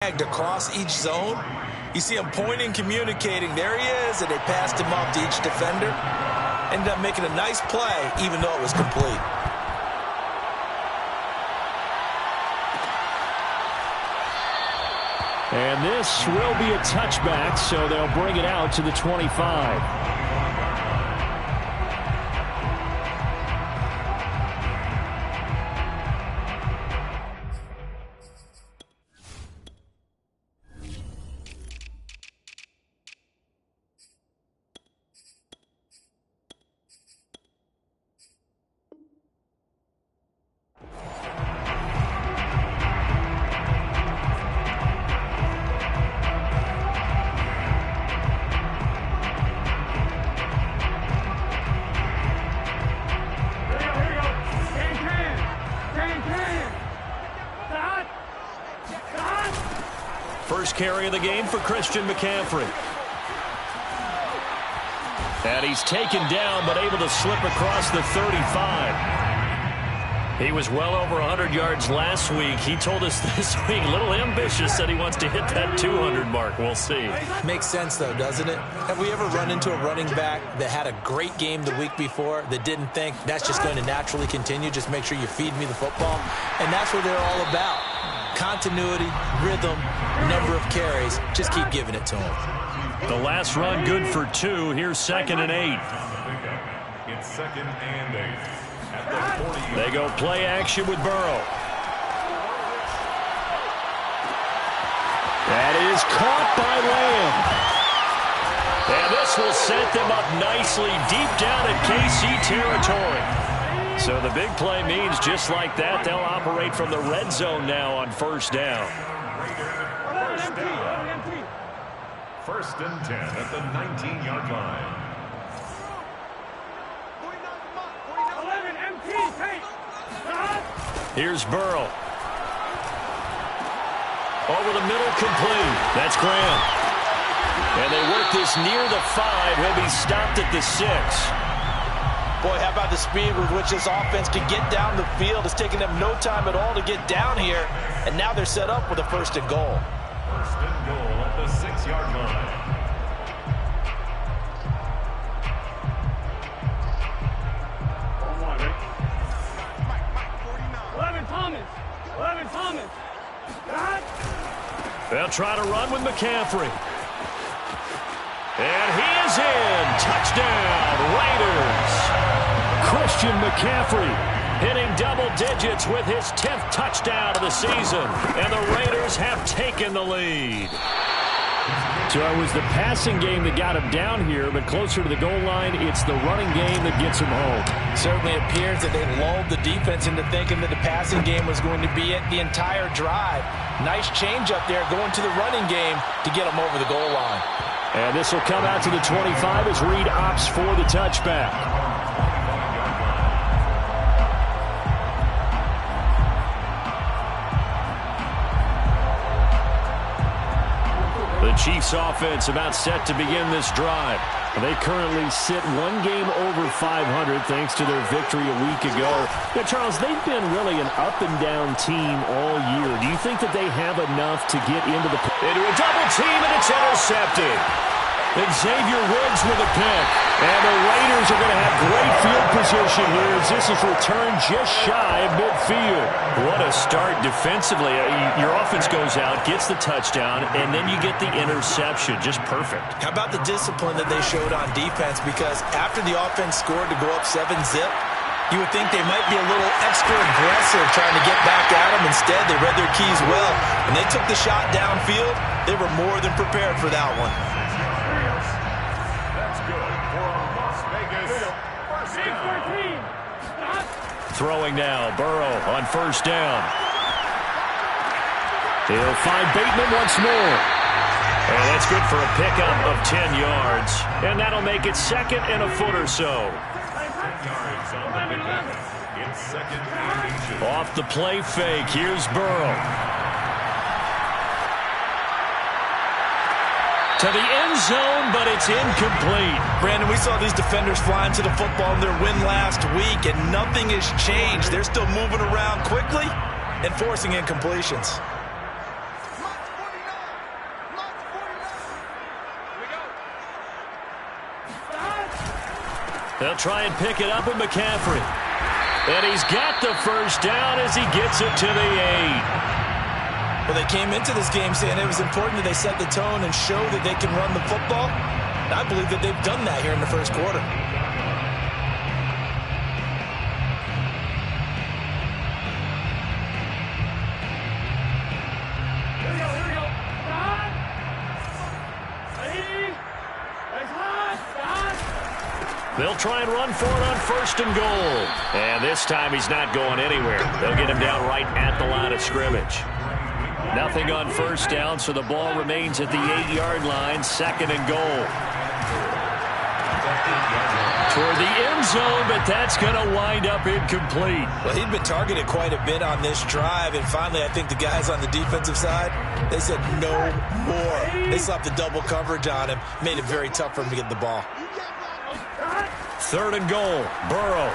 Across each zone. You see him pointing, communicating. There he is, and they passed him off to each defender. Ended up making a nice play, even though it was complete. And this will be a touchback, so they'll bring it out to the 25. First carry of the game for Christian McCaffrey. And he's taken down, but able to slip across the 35. He was well over 100 yards last week. He told us this week, a little ambitious, said he wants to hit that 200 mark. We'll see. Makes sense, though, doesn't it? Have we ever run into a running back that had a great game the week before that didn't think that's just going to naturally continue? Just make sure you feed me the football. And that's what they're all about. Continuity, rhythm, number of carries. Just keep giving it to him. The last run good for 2. Here's 2nd and 8. It's 2nd and 8. They go play action with Burrow. That is caught by Lamb. And this will set them up nicely deep down in KC territory. So the big play means just like that, they'll operate from the red zone now on first down. First and 10 at the 19-yard line. Here's Burrow. Over the middle, complete. That's Graham. And they work this near the 5. He'll be stopped at the 6. Boy, how about the speed with which this offense can get down the field? It's taking them no time at all to get down here. And now they're set up with a 1st and goal. 1st and goal at the 6-yard line. They'll try to run with McCaffrey. And he is in. Touchdown, Raiders. Christian McCaffrey hitting double digits with his 10th touchdown of the season. And the Raiders have taken the lead. So it was the passing game that got him down here, but closer to the goal line, it's the running game that gets him home. Certainly appears that they lulled the defense into thinking that the passing game was going to be it the entire drive. Nice change up there going to the running game to get them over the goal line. And this will come out to the 25 as Reed opts for the touchback. The Chiefs offense about set to begin this drive. They currently sit one game over 500 thanks to their victory a week ago. Now, Charles, they've been really an up-and-down team all year. Do you think that they have enough to get into a double team, and it's intercepted? And Xavier Woods with a pick. And the Raiders are going to have great field position here as this is returned just shy of midfield. What a start defensively. Your offense goes out, gets the touchdown, and then you get the interception. Just perfect. How about the discipline that they showed on defense? Because after the offense scored to go up 7-zip, you would think they might be a little extra aggressive trying to get back at them. Instead, they read their keys well. When they took the shot downfield, they were more than prepared for that one. Throwing now, Burrow on first down. He'll find Bateman once more. And that's good for a pickup of 10 yards. And that'll make it 2nd and a foot or so. Off the play fake, here's Burrow. To the end zone, but it's incomplete. Brandon, we saw these defenders flying to the football in their win last week, and nothing has changed. They're still moving around quickly and forcing incompletions. They'll try and pick it up with McCaffrey. And he's got the first down as he gets it to the 8. Well, they came into this game saying it was important that they set the tone and show that they can run the football. And I believe that they've done that here in the first quarter. They'll try and run for it on 1st and goal. And this time he's not going anywhere. They'll get him down right at the line of scrimmage. Nothing on 1st down, so the ball remains at the 8-yard line, 2nd and goal. Toward the end zone, but that's going to wind up incomplete. Well, he'd been targeted quite a bit on this drive, and finally I think the guys on the defensive side, they said no more. They slapped the double coverage on him, made it very tough for him to get the ball. 3rd and goal, Burrow.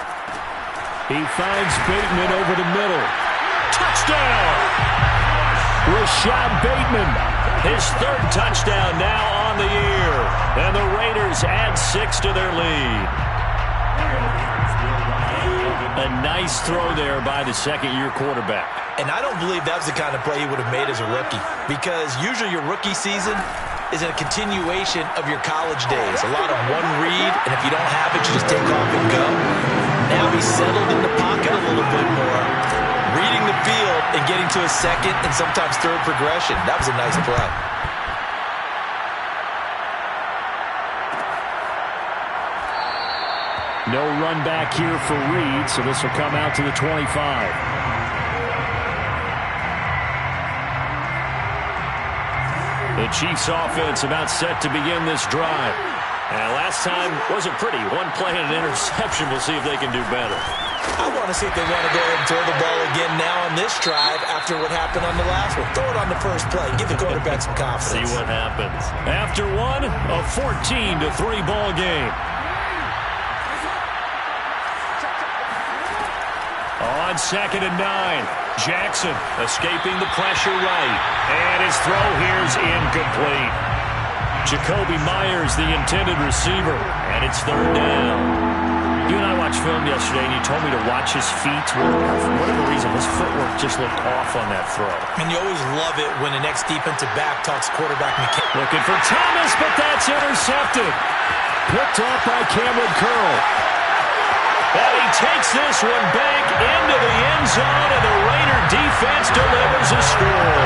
He finds Bateman over the middle. Touchdown! Rashad Bateman, his 3rd touchdown now on the year. And the Raiders add 6 to their lead. A nice throw there by the 2nd-year quarterback. And I don't believe that was the kind of play he would have made as a rookie, because usually your rookie season is a continuation of your college days. A lot of one read, and if you don't have it, you just take off and go. Now he's settled in the pocket a little bit more, reading the field and getting to a 2nd and sometimes 3rd progression. That was a nice play. No run back here for Reed, so this will come out to the 25. The Chiefs offense about set to begin this drive. And last time wasn't pretty. One play and an interception. We'll see if they can do better. I want to see if they want to go ahead and throw the ball again now on this drive after what happened on the last one. Throw it on the first play. Give the quarterback some confidence. See what happens. After one, a 14-3 ball game. On 2nd and 9. Jackson escaping the pressure right. And his throw here's incomplete. Jacoby Myers, the intended receiver. And it's 3rd down. You and I watched film yesterday, and you told me to watch his feet. For whatever reason, his footwork just looked off on that throw. And you always love it when the next defensive back talks quarterback mechanics. Looking for Thomas, but that's intercepted. Picked off by Cameron Curl. And he takes this one back into the end zone, and the Raider defense delivers a score.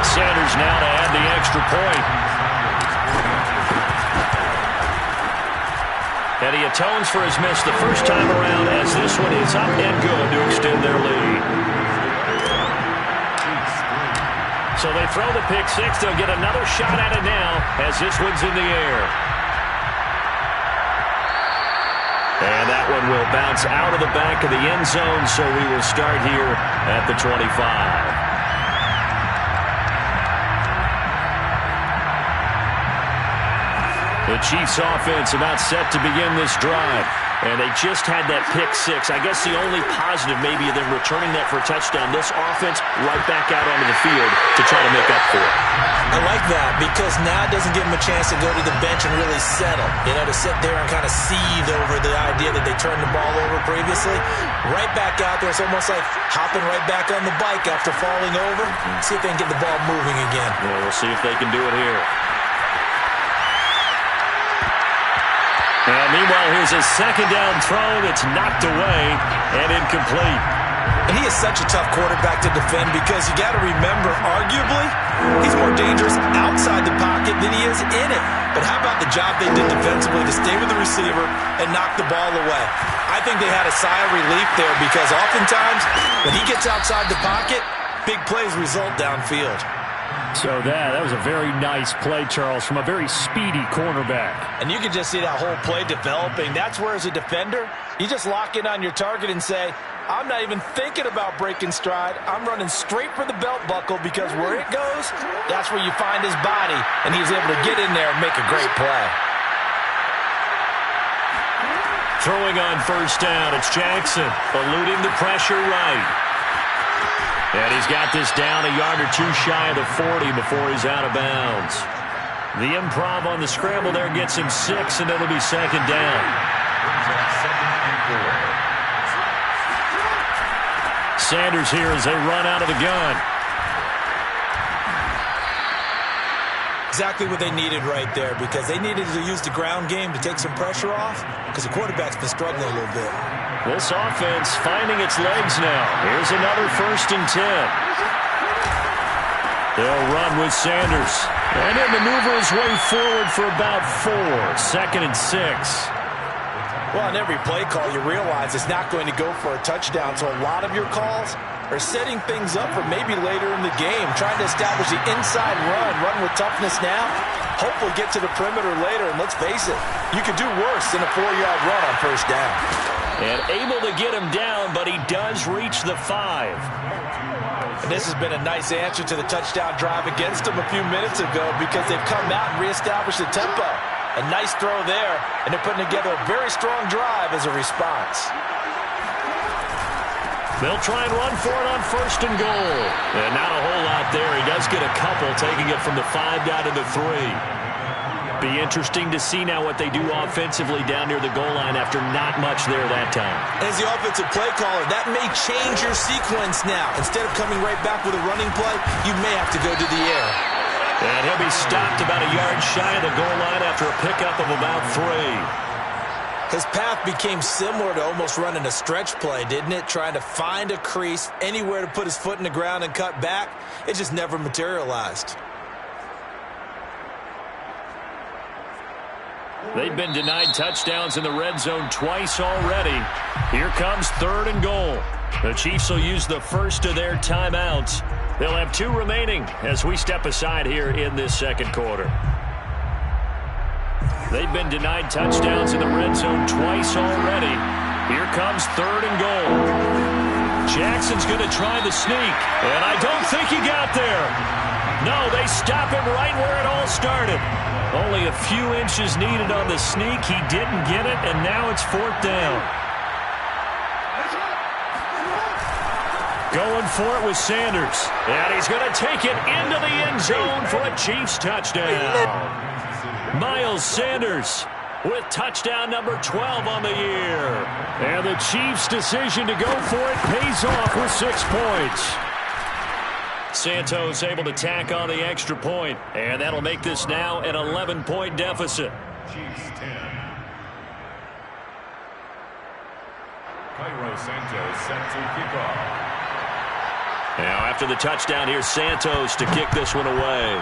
Sanders now to add the extra point. And he atones for his miss the first time around, as this one is up and good to extend their lead. So they throw the pick 6. They'll get another shot at it now, as this one's in the air. And that one will bounce out of the back of the end zone, so we will start here at the 25. The Chiefs offense about set to begin this drive. And they just had that pick 6. I guess the only positive maybe of them returning that for a touchdown. This offense right back out onto the field to try to make up for it. I like that, because now it doesn't give them a chance to go to the bench and really settle. You know, to sit there and kind of seethe over the idea that they turned the ball over previously. Right back out there. It's almost like hopping right back on the bike after falling over. See if they can get the ball moving again. Well, we'll see if they can do it here. And meanwhile, here's a 2nd down throw that's knocked away and incomplete. And he is such a tough quarterback to defend, because you got to remember, arguably, he's more dangerous outside the pocket than he is in it. But how about the job they did defensively to stay with the receiver and knock the ball away? I think they had a sigh of relief there, because oftentimes when he gets outside the pocket, big plays result downfield. So that was a very nice play, Charles, from a very speedy cornerback. And you can just see that whole play developing. That's where, as a defender, you just lock in on your target and say, I'm not even thinking about breaking stride. I'm running straight for the belt buckle, because where it goes, that's where you find his body. And he was able to get in there and make a great play. Throwing on 1st down, it's Jackson, eluding the pressure right. And he's got this down a yard or 2 shy of the 40 before he's out of bounds. The improv on the scramble there gets him 6, and it'll be 2nd down. Brings up 2nd and 4. Sanders here as they run out of the gun. Exactly what they needed right there, because they needed to use the ground game to take some pressure off, because the quarterback's been struggling a little bit. This offense finding its legs now. Here's another 1st and 10. They'll run with Sanders. And he'll maneuver his way forward for about 4. 2nd and 6. Well, on every play call, you realize it's not going to go for a touchdown, so a lot of your calls are setting things up for maybe later in the game, trying to establish the inside run with toughness now, hopefully get to the perimeter later, and let's face it, you could do worse than a 4-yard run on 1st down. And able to get him down, but he does reach the 5. And this has been a nice answer to the touchdown drive against them a few minutes ago, because they've come out and reestablished the tempo. A nice throw there, and they're putting together a very strong drive as a response. They'll try and run for it on 1st and goal. And not a whole lot there. He does get a couple, taking it from the 5 down to the 3. Be interesting to see now what they do offensively down near the goal line after not much there that time. As the offensive play caller, that may change your sequence now. Instead of coming right back with a running play, you may have to go to the air. And he'll be stopped about a yard shy of the goal line after a pickup of about 3. His path became similar to almost running a stretch play, didn't it? Trying to find a crease, anywhere to put his foot in the ground and cut back. It just never materialized. They've been denied touchdowns in the red zone twice already. Here comes 3rd and goal. The Chiefs will use the first of their timeouts. They'll have 2 remaining as we step aside here in this 2nd quarter. They've been denied touchdowns in the red zone twice already. Here comes 3rd and goal. Jackson's going to try the sneak, and I don't think he got there. No, they stop him right where it all started. Only a few inches needed on the sneak. He didn't get it, and now it's 4th down. Going for it with Sanders. And he's going to take it into the end zone for a Chiefs touchdown. Miles Sanders with touchdown number 12 on the year. And the Chiefs' decision to go for it pays off with 6 points. Santos able to tack on the extra point, and that'll make this now an 11-point deficit. Chiefs 10. Cairo Santos set to kick off. Now after the touchdown, here's Santos to kick this one away.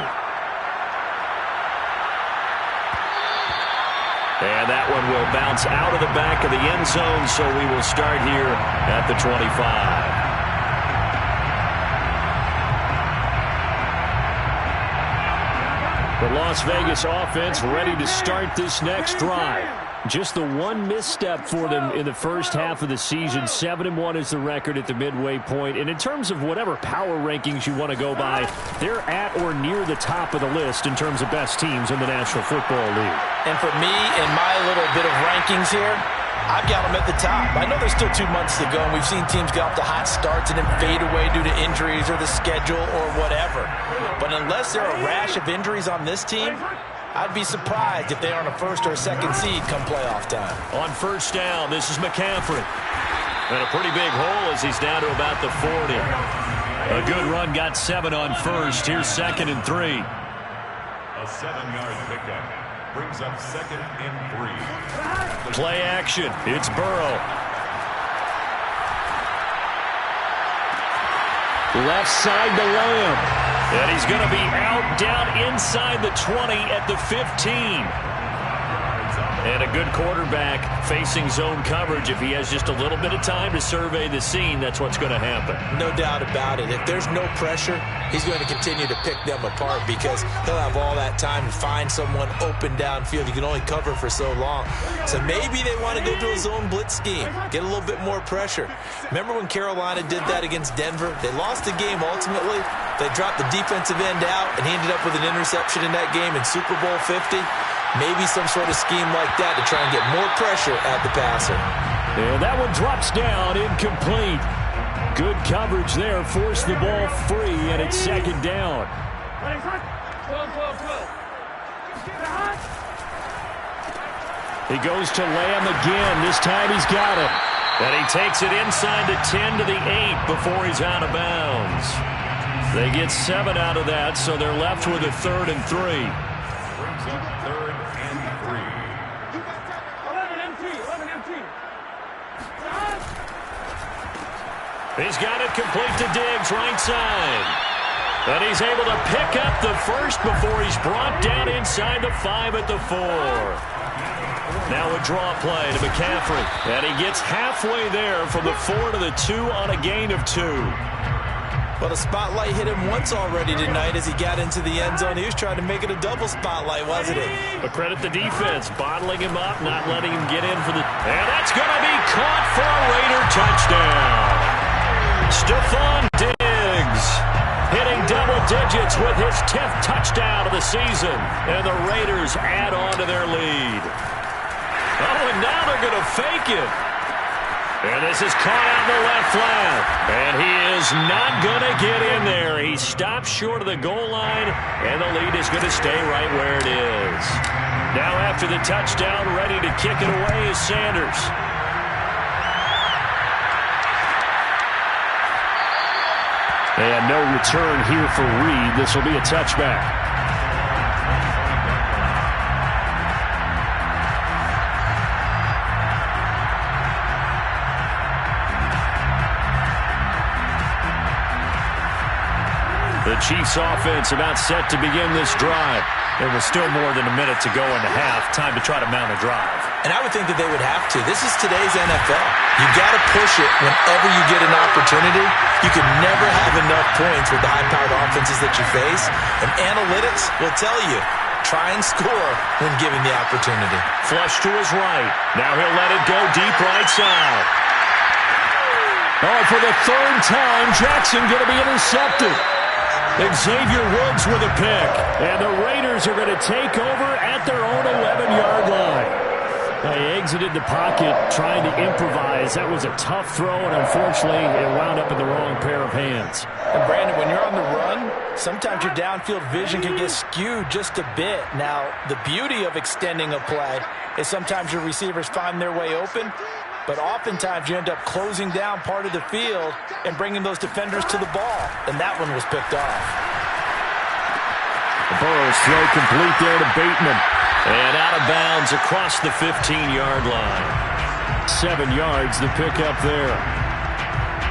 And that one will bounce out of the back of the end zone, so we will start here at the 25. The Las Vegas offense ready to start this next drive. Just the one misstep for them in the first half of the season. 7-1 is the record at the midway point. And in terms of whatever power rankings you want to go by, they're at or near the top of the list in terms of best teams in the National Football League. And for me, in my little bit of rankings here, I've got them at the top. I know there's still 2 months to go, and we've seen teams get off to hot starts and then fade away due to injuries or the schedule or whatever. But unless there are a rash of injuries on this team, I'd be surprised if they aren't a 1st or a 2nd seed come playoff time. On 1st down, this is McCaffrey. And a pretty big hole as he's down to about the 40. A good run, got 7 on 1st. Here's 2nd and 3. A 7-yard pickup brings up 2nd and 3. Play action. It's Burrow. Left side to Lamb. And he's going to be out down inside the 20 at the 15. And a good quarterback facing zone coverage. If he has just a little bit of time to survey the scene, that's what's going to happen. No doubt about it. If there's no pressure, he's going to continue to pick them apart because he'll have all that time to find someone open downfield. You can only cover for so long. So maybe they want to go to a zone blitz scheme, get a little bit more pressure. Remember when Carolina did that against Denver? They lost the game ultimately. They dropped the defensive end out, and he ended up with an interception in that game in Super Bowl 50. Maybe some sort of scheme like that to try and get more pressure at the passer. And that one drops down, incomplete. Good coverage there, forced the ball free, and it's 2nd down. He goes to Lamb again. This time he's got it. And he takes it inside the 10 to the 8 before he's out of bounds. They get 7 out of that, so they're left with a 3rd and 3. Brings up 3rd and 3. He's got it complete to Diggs, right side. And he's able to pick up the first before he's brought down inside the 5 at the 4. Now a draw play to McCaffrey. And he gets halfway there from the 4 to the 2 on a gain of 2. Well, the spotlight hit him once already tonight as he got into the end zone. He was trying to make it a double spotlight, wasn't it? But credit the defense, bottling him up, not letting him get in for the... And that's going to be caught for a Raider touchdown. Stephon Diggs hitting double digits with his 10th touchdown of the season. And the Raiders add on to their lead. Oh, and now they're going to fake it. And this is caught out in the left flat. And he is not going to get in there. He stops short of the goal line, and the lead is going to stay right where it is. Now after the touchdown, ready to kick it away is Sanders. And no return here for Reed. This will be a touchback. The Chiefs offense about set to begin this drive. There was still more than a minute to go in the half. Time to try to mount a drive. And I would think that they would have to. This is today's NFL. You got to push it whenever you get an opportunity. You can never have enough points with the high-powered offenses that you face. And analytics will tell you, try and score when given the opportunity. Flush to his right. Now he'll let it go deep right side. Oh, for the 3rd time, Jackson going to be intercepted. Xavier Woods with a pick. And the Raiders are going to take over at their own 11-yard line. He exited the pocket trying to improvise. That was a tough throw, and unfortunately, it wound up in the wrong pair of hands. And Brandon, when you're on the run, sometimes your downfield vision can get skewed just a bit. Now, the beauty of extending a play is sometimes your receivers find their way open, but oftentimes you end up closing down part of the field and bringing those defenders to the ball, and that one was picked off. Burrow's throw complete there to Bateman. And out of bounds across the 15-yard line. 7 yards, the pickup there.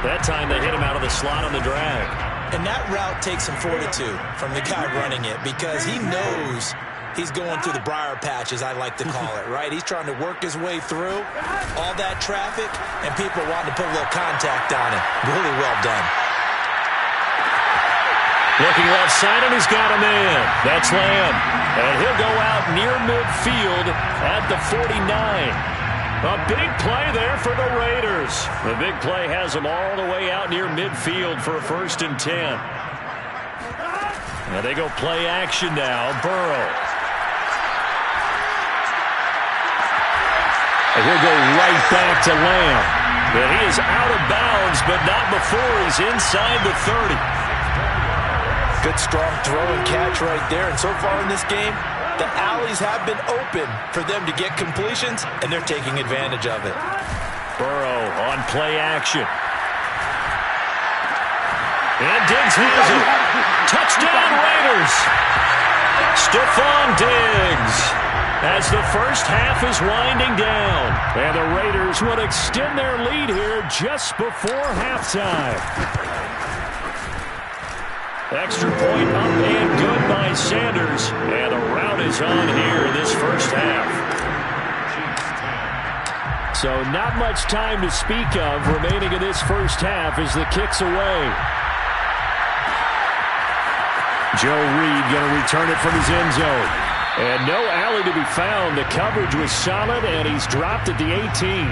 That time they hit him out of the slot on the drag. And that route takes some fortitude from the guy running it because he knows he's going through the briar patch, as I like to call it, right? He's trying to work his way through all that traffic, and people wanting to put a little contact on him. Really well done. Looking left side, and he's got a man. That's Lamb. And he'll go out near midfield at the 49. A big play there for the Raiders. The big play has them all the way out near midfield for a 1st and 10. Now they go play action now. Burrow. And he'll go right back to Lamb. And he is out of bounds, but not before he's inside the 30. Good, strong throw and catch right there. And so far in this game, the alleys have been open for them to get completions, and they're taking advantage of it. Burrow on play action. And Diggs has it. Touchdown, Raiders. Stephon Diggs as the first half is winding down. And the Raiders will extend their lead here just before halftime. Extra point up and good by Sanders. And the rout is on here in this first half. So not much time to speak of remaining in this first half as the kick's away. Joe Reed going to return it from his end zone. And no alley to be found. The coverage was solid, and he's dropped at the 18.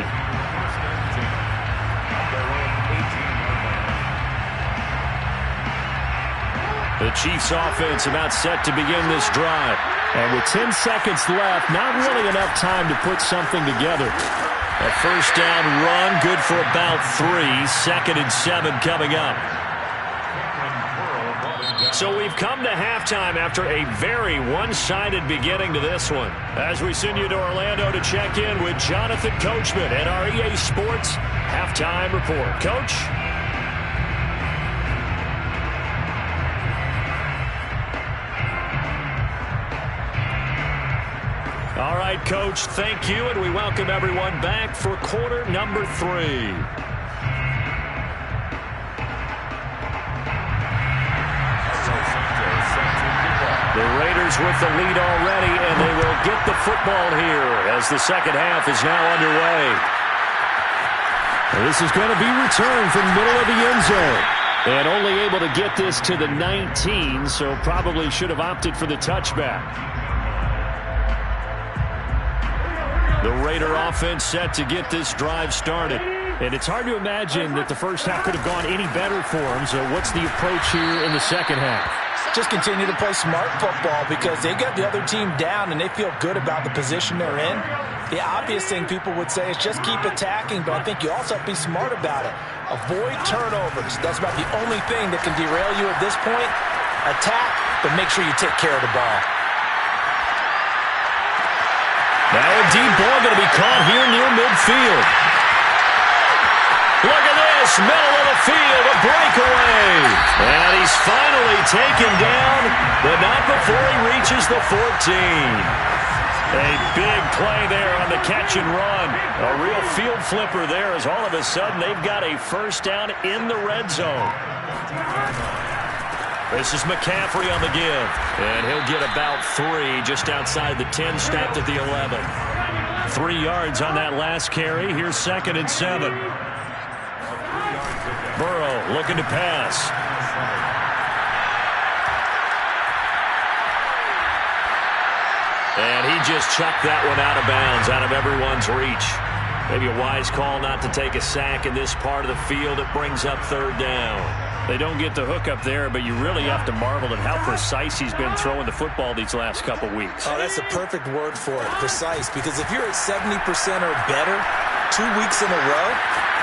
The Chiefs offense about set to begin this drive. And with 10 seconds left, not really enough time to put something together. A first down run, good for about 3. 2nd and 7 coming up. So we've come to halftime after a very one-sided beginning to this one. As we send you to Orlando to check in with Jonathan Coachman at our EA Sports Halftime Report. Coach? All right, Coach, thank you, and we welcome everyone back for quarter number 3. The Raiders with the lead already, and they will get the football here as the second half is now underway. This is going to be returned from the middle of the end zone. And only able to get this to the 19, so probably should have opted for the touchback. The Raider offense set to get this drive started. And it's hard to imagine that the first half could have gone any better for them. So what's the approach here in the second half? Just continue to play smart football because they got the other team down and they feel good about the position they're in. The obvious thing people would say is just keep attacking, but I think you also have to be smart about it. Avoid turnovers. That's about the only thing that can derail you at this point. Attack, but make sure you take care of the ball. Now a deep ball going to be caught here near midfield. Look at this, middle of the field, a breakaway. And he's finally taken down, but not before he reaches the 14. A big play there on the catch and run. A real field flipper there as all of a sudden they've got a first down in the red zone. This is McCaffrey on the give. And he'll get about 3 just outside the 10, stopped at the 11. 3 yards on that last carry. Here's 2nd and 7. Burrow looking to pass. And he just chucked that one out of bounds, out of everyone's reach. Maybe a wise call not to take a sack in this part of the field. It brings up 3rd down. They don't get the hook up there, but you really have to marvel at how precise he's been throwing the football these last couple weeks. Oh, that's a perfect word for it, precise. Because if you're at 70% or better 2 weeks in a row,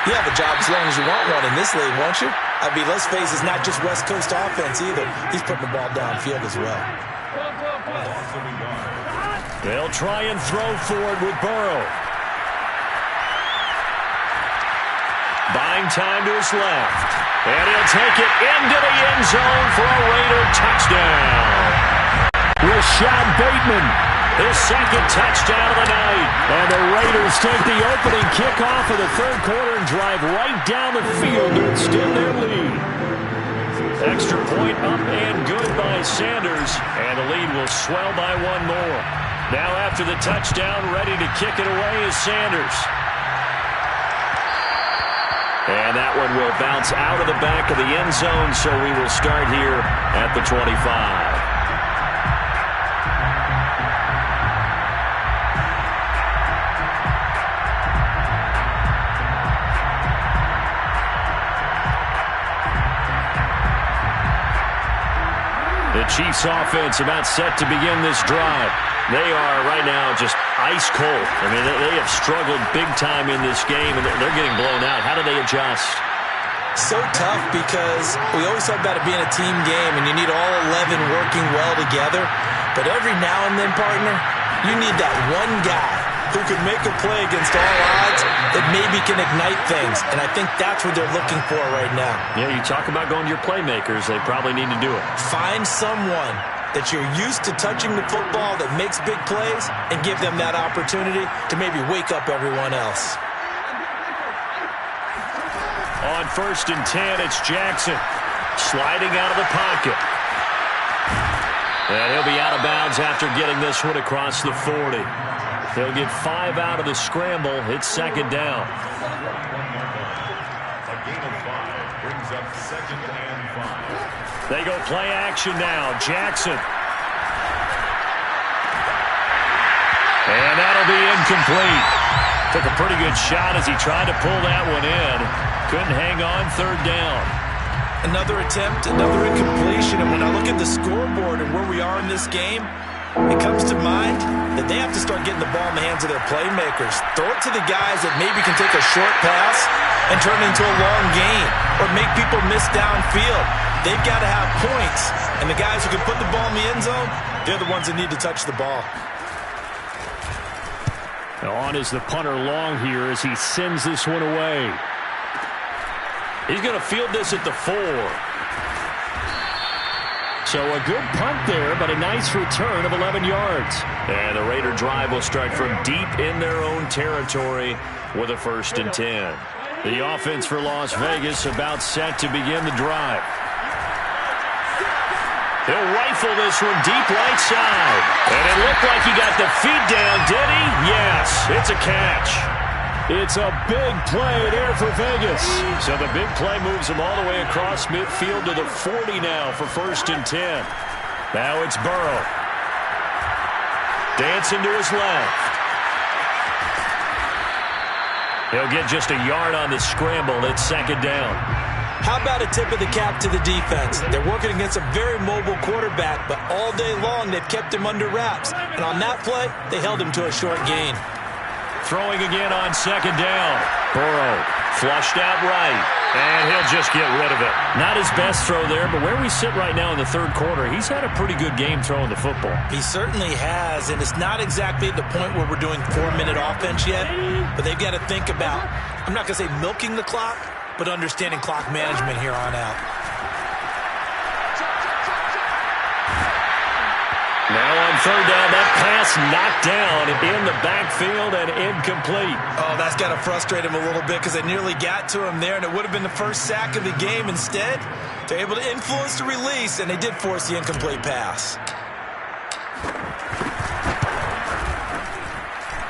you have a job as long as you want one in this league, won't you? I mean, let's face it, it's not just West Coast offense either. He's putting the ball downfield as well. They'll try and throw forward with Burrow. Buying time to his left. And he'll take it into the end zone for a Raider touchdown. Rashad Bateman, his 2nd touchdown of the night. And the Raiders take the opening kickoff of the 3rd quarter and drive right down the field to extend their lead. Extra point up and good by Sanders. And the lead will swell by 1 more. Now after the touchdown, ready to kick it away is Sanders. And that one will bounce out of the back of the end zone, so we will start here at the 25. The Chiefs offense about set to begin this drive. They are right now just ice cold. I mean, they have struggled big time in this game, and they're getting blown out. How do they adjust? So tough because we always talk about it being a team game, and you need all 11 working well together. But every now and then, partner, you need that one guy who can make a play against all odds that maybe can ignite things. And I think that's what they're looking for right now. Yeah, you talk about going to your playmakers. They probably need to do it. Find someone that you're used to touching the football that makes big plays and give them that opportunity to maybe wake up everyone else. On 1st and 10, it's Jackson sliding out of the pocket. And he'll be out of bounds after getting this one across the 40. He'll get 5 out of the scramble. It's 2nd down. A gain of 5 brings up 2nd and 5. They go play action now. Jackson. And that'll be incomplete. Took a pretty good shot as he tried to pull that one in. Couldn't hang on. 3rd down. Another attempt, another incompletion. And when I look at the scoreboard and where we are in this game, it comes to mind that they have to start getting the ball in the hands of their playmakers. Throw it to the guys that maybe can take a short pass and turn it into a long gain or make people miss downfield. they've got to have points. And the guys who can put the ball in the end zone, they're the ones that need to touch the ball. Now on is the punter long here as he sends this one away. He's going to field this at the 4. So a good punt there, but a nice return of 11 yards. And the Raider drive will start from deep in their own territory with a 1st and 10. The offense for Las Vegas about set to begin the drive. He'll rifle this one deep right side. And it looked like he got the feet down, did he? Yes, it's a catch. It's a big play there for Vegas. So the big play moves him all the way across midfield to the 40 now for 1st and 10. Now it's Burrow. Dancing to his left. He'll get just a yard on the scramble. It's 2nd down. How about a tip of the cap to the defense? They're working against a very mobile quarterback, but all day long they've kept him under wraps. And on that play, they held him to a short gain. Throwing again on 2nd down. Burrow flushed out right, and he'll just get rid of it. Not his best throw there, but where we sit right now in the 3rd quarter, he's had a pretty good game throwing the football. He certainly has, and it's not exactly at the point where we're doing 4-minute offense yet, but they've got to think about, I'm not going to say milking the clock, but understanding clock management here on out. Now on 3rd down, that pass knocked down in the backfield and incomplete. Oh, that's got to frustrate him a little bit because they nearly got to him there, and it would have been the first sack of the game. Instead, they're able to influence the release, and they did force the incomplete pass.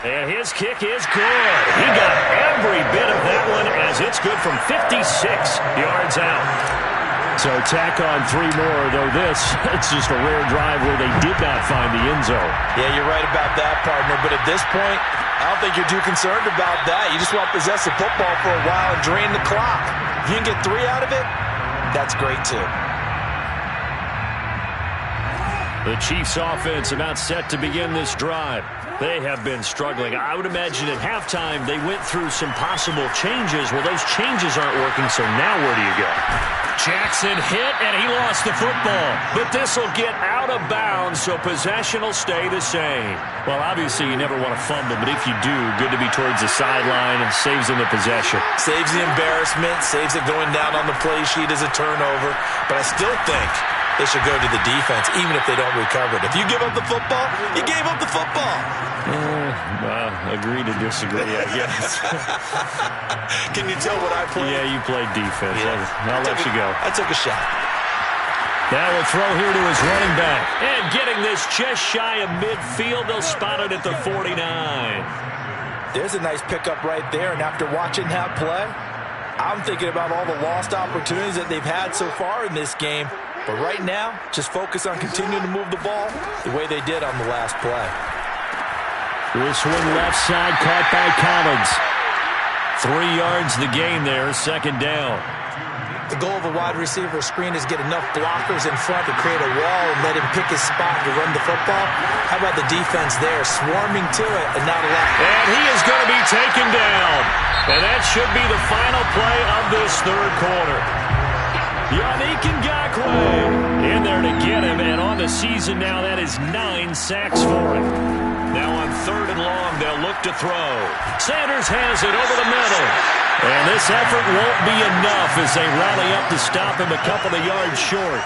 And his kick is good. He got every bit of that one as it's good from 56 yards out. So tack on 3 more, though it's just a rare drive where they did not find the end zone. Yeah, you're right about that, partner. But at this point, I don't think you're too concerned about that. You just want to possess the football for a while and drain the clock. If you can get 3 out of it, that's great too. The Chiefs offense about set to begin this drive. They have been struggling. I would imagine at halftime they went through some possible changes. Well, those changes aren't working, so now where do you go? Jackson hit, and he lost the football. But this will get out of bounds, so possession will stay the same. Well, obviously you never want to fumble, but if you do, good to be towards the sideline and saves them the possession. Saves the embarrassment, saves it going down on the play sheet as a turnover. But I still think they should go to the defense, even if they don't recover it. If you give up the football, you gave up the football. Agree to disagree, I guess. Can you tell what I played? Yeah, you played defense. Yeah. I'll let you go. I took a shot. Now a throw here to his running back. And getting this just shy of midfield, they'll spot it at the 49. There's a nice pickup right there, and after watching that play, I'm thinking about all the lost opportunities that they've had so far in this game. But right now, just focus on continuing to move the ball the way they did on the last play. This one left side caught by Collins. 3 yards the gain there, 2nd down. The goal of a wide receiver screen is get enough blockers in front to create a wall and let him pick his spot to run the football. How about the defense there, swarming to it and not allowing. And he is going to be taken down. And that should be the final play of this 3rd quarter. Yannick Ngakoue in there to get him, and on the season now, that is 9 sacks for him. Now on 3rd and long, they'll look to throw. Sanders has it over the middle. And this effort won't be enough as they rally up to stop him a couple of yards short.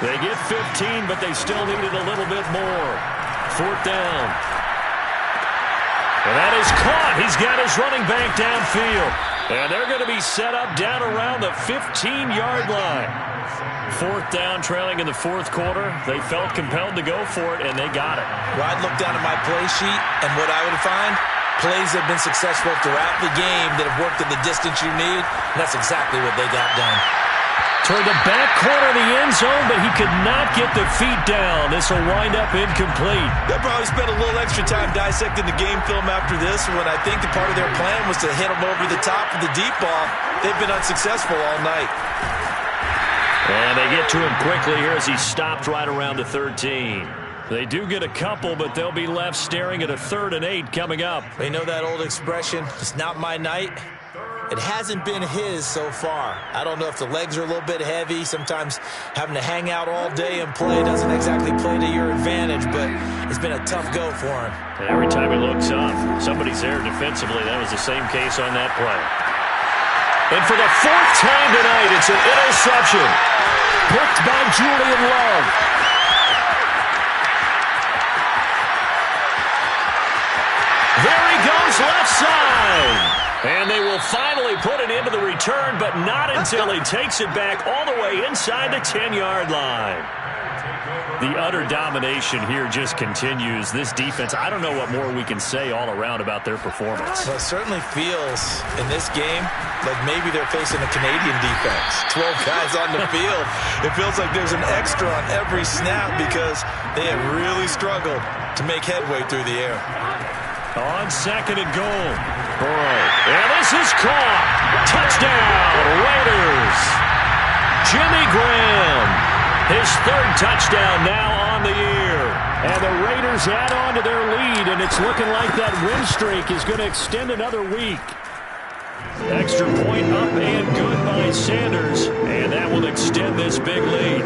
They get 15, but they still needed a little bit more. 4th down. And that is caught. He's got his running back downfield. And they're going to be set up down around the 15-yard line. 4th down, trailing in the 4th quarter. They felt compelled to go for it, and they got it. Well, I'd look down at my play sheet, and what I would find, plays have been successful throughout the game that have worked in the distance you need, and that's exactly what they got done. Toward the back corner of the end zone, but he could not get the feet down. This will wind up incomplete. They'll probably spend a little extra time dissecting the game film after this when I think the part of their plan was to hit them over the top of the deep ball. They've been unsuccessful all night. And they get to him quickly here as he stopped right around the 13. They do get a couple, but they'll be left staring at a 3rd and 8 coming up. They know that old expression, it's not my night. It hasn't been his so far. I don't know if the legs are a little bit heavy. Sometimes having to hang out all day and play doesn't exactly play to your advantage, but it's been a tough go for him. And every time he looks up, somebody's there defensively. That was the same case on that play. And for the fourth time tonight, it's an interception. Picked by Julian Love. There he goes, left side. And they will finally put it into the return, but not until he takes it back all the way inside the 10-yard line. The utter domination here just continues. This defense, I don't know what more we can say all around about their performance. Well, it certainly feels in this game like maybe they're facing a Canadian defense. 12 guys on the field. It feels like there's an extra on every snap because they have really struggled to make headway through the air. On second and goal. Burrow. And this is caught. Touchdown, Raiders. Jimmy Graham. His third touchdown now on the year. And the Raiders add on to their lead, and it's looking like that win streak is going to extend another week. Extra point up and good by Sanders, and that will extend this big lead.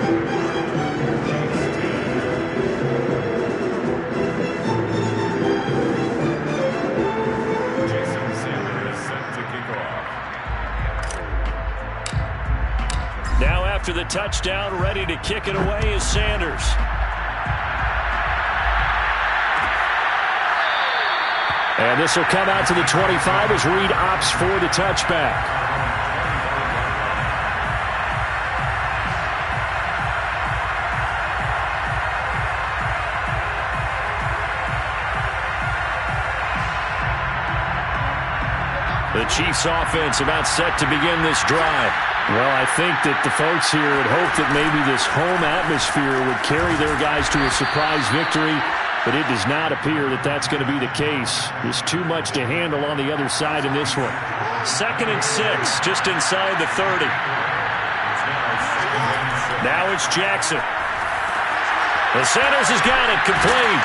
Now after the touchdown, ready to kick it away is Sanders. And this will come out to the 25 as Reed opts for the touchback. The Chiefs offense about set to begin this drive. Well, I think that the folks here had hoped that maybe this home atmosphere would carry their guys to a surprise victory, but it does not appear that that's going to be the case. There's too much to handle on the other side in this one. 2nd and 6, just inside the 30. Now it's Jackson. The Sanders has got it, complete.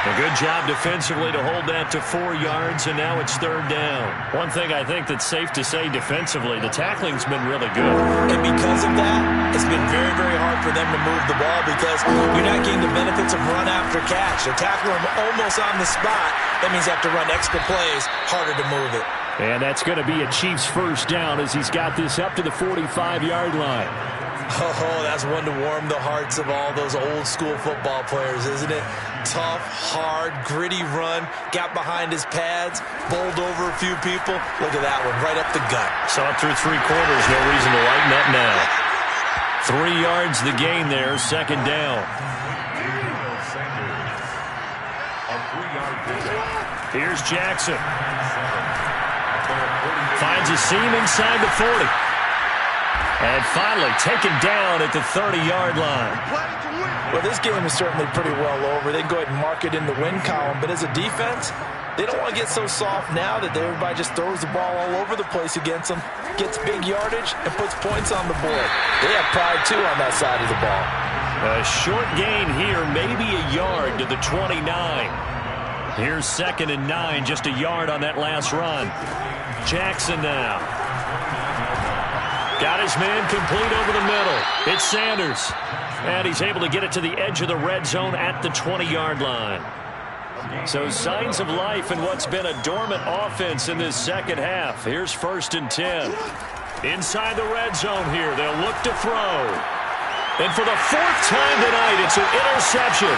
A good job defensively to hold that to 4 yards, and now it's 3rd down. One thing I think that's safe to say defensively, the tackling's been really good. And because of that, it's been very, very hard for them to move the ball because you're not getting the benefits of run after catch. They tackle them almost on the spot. That means they have to run extra plays, harder to move it. And that's going to be a Chiefs first down as he's got this up to the 45-yard line. Oh, that's one to warm the hearts of all those old-school football players, isn't it? Tough, hard, gritty run, got behind his pads, bowled over a few people. Look at that one, right up the gut. Saw it through 3 quarters, no reason to lighten up now. 3 yards the gain there, 2nd down. Here's Jackson. Finds a seam inside the 40. And finally taken down at the 30-yard line. Well, this game is certainly pretty well over. They can go ahead and mark it in the win column. But as a defense, they don't want to get so soft now that everybody just throws the ball all over the place against them, gets big yardage, and puts points on the board. They have pride, too, on that side of the ball. A short gain here, maybe a yard to the 29. Here's 2nd and 9, just a yard on that last run. Jackson now. Got his man complete over the middle. It's Sanders. And he's able to get it to the edge of the red zone at the 20-yard line. So signs of life in what's been a dormant offense in this second half. Here's 1st and 10. Inside the red zone here. They'll look to throw. And for the 4th time tonight, it's an interception.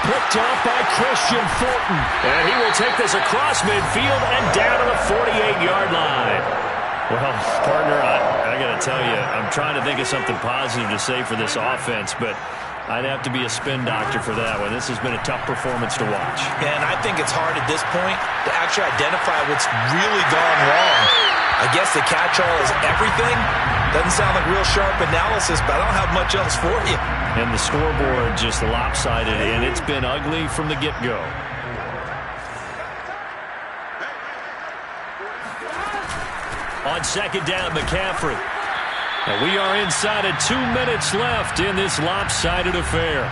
Picked up by Christian Fulton. And he will take this across midfield and down to the 48-yard line. Well, partner, I got to tell you, I'm trying to think of something positive to say for this offense, but I'd have to be a spin doctor for that one. This has been a tough performance to watch. And I think it's hard at this point to actually identify what's really gone wrong. I guess the catch-all is everything. Doesn't sound like real sharp analysis, but I don't have much else for you. And the scoreboard just lopsided, and it's been ugly from the get-go. On 2nd down, McCaffrey. And we are inside of 2 minutes left in this lopsided affair.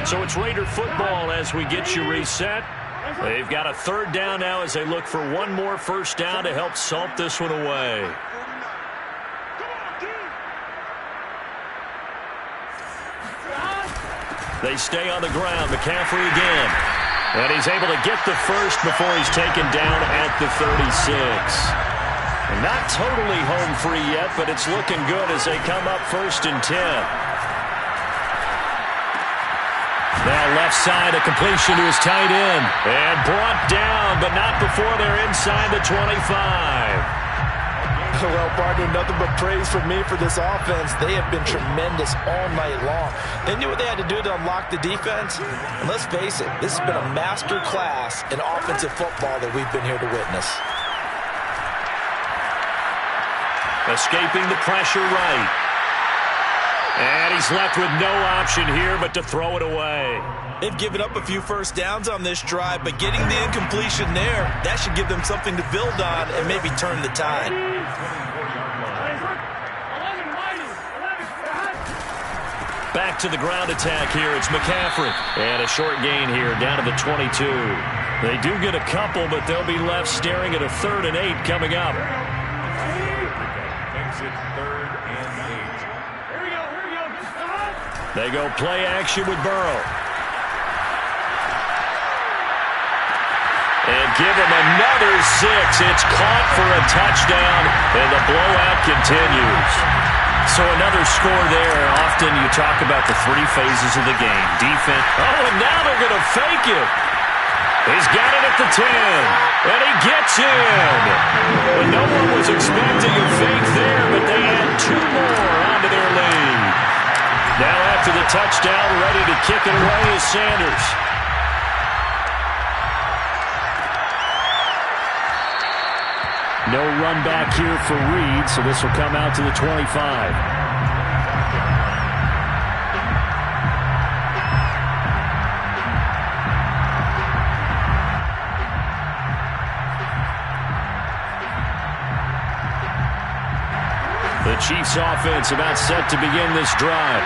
So it's Raider football as we get you reset. They've got a third down now as they look for one more first down to help salt this one away. They stay on the ground. McCaffrey again. And he's able to get the first before he's taken down at the 36. Not totally home free yet, but it's looking good as they come up 1st and 10. Now left side, a completion to his tight end. And brought down, but not before they're inside the 25. Well, partner, nothing but praise from me for this offense. They have been tremendous all night long. They knew what they had to do to unlock the defense. And let's face it, this has been a master class in offensive football that we've been here to witness. Escaping the pressure right. And he's left with no option here but to throw it away. They've given up a few first downs on this drive, but getting the incompletion there, that should give them something to build on and maybe turn the tide. Back to the ground attack here. It's McCaffrey. And a short gain here down to the 22. They do get a couple, but they'll be left staring at a 3rd and 8 coming up. They go play action with Burrow. And give him another 6. It's caught for a touchdown, and the blowout continues. So another score there. Often you talk about the 3 phases of the game. Defense. Oh, and now they're going to fake it. He's got it at the 10. And he gets in. Well, no one was expecting a fake there, but they add 2 more onto their lead. Now after the touchdown, ready to kick it away is Sanders. No run back here for Reed, so this will come out to the 25. The Chiefs offense about set to begin this drive.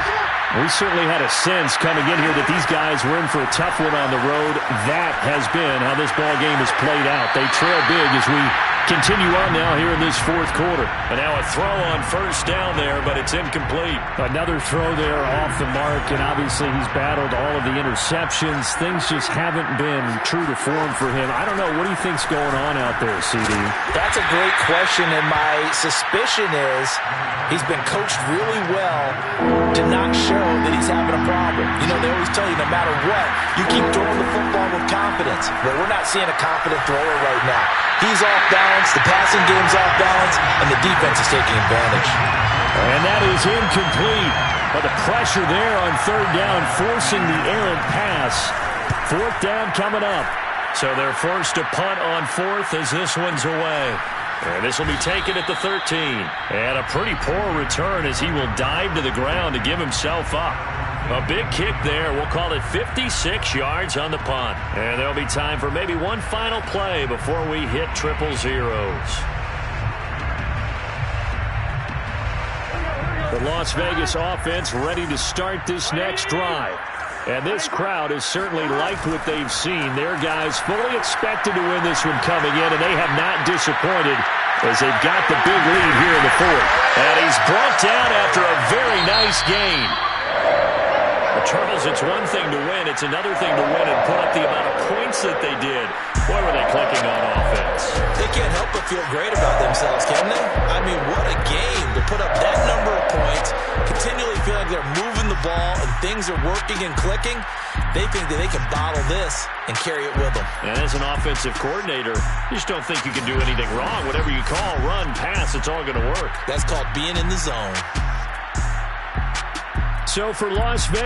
We certainly had a sense coming in here that these guys were in for a tough one on the road. That has been how this ball game has played out. They trail big as we continue on now here in this 4th quarter. And now a throw on first down there, but it's incomplete. Another throw there off the mark, and obviously he's battled all of the interceptions. Things just haven't been true to form for him. I don't know. What do you think's going on out there, CD? That's a great question, and my suspicion is he's been coached really well to not show that he's having a problem. You know, they always tell you no matter what, you keep throwing the football with confidence. Well, we're not seeing a confident thrower right now. He's off balance, the passing game's off balance, and the defense is taking advantage. And that is incomplete. But the pressure there on 3rd down, forcing the errant pass. 4th down coming up. So they're forced to punt on 4th as this one's away. And this will be taken at the 13. And a pretty poor return as he will dive to the ground to give himself up. A big kick there. We'll call it 56 yards on the punt. And there'll be time for maybe one final play before we hit 000. The Las Vegas offense ready to start this next drive. And this crowd has certainly liked what they've seen. Their guys fully expected to win this one coming in, and they have not disappointed as they've got the big lead here in the 4th. And he's brought down after a very nice gain. Charles, it's one thing to win. It's another thing to win and put up the amount of points that they did. Boy, were they clicking on offense. They can't help but feel great about themselves, can they? I mean, what a game to put up that number of points, continually feel like they're moving the ball and things are working and clicking. They think that they can bottle this and carry it with them. And as an offensive coordinator, you just don't think you can do anything wrong. Whatever you call, run, pass, it's all going to work. That's called being in the zone. So for Las Vegas,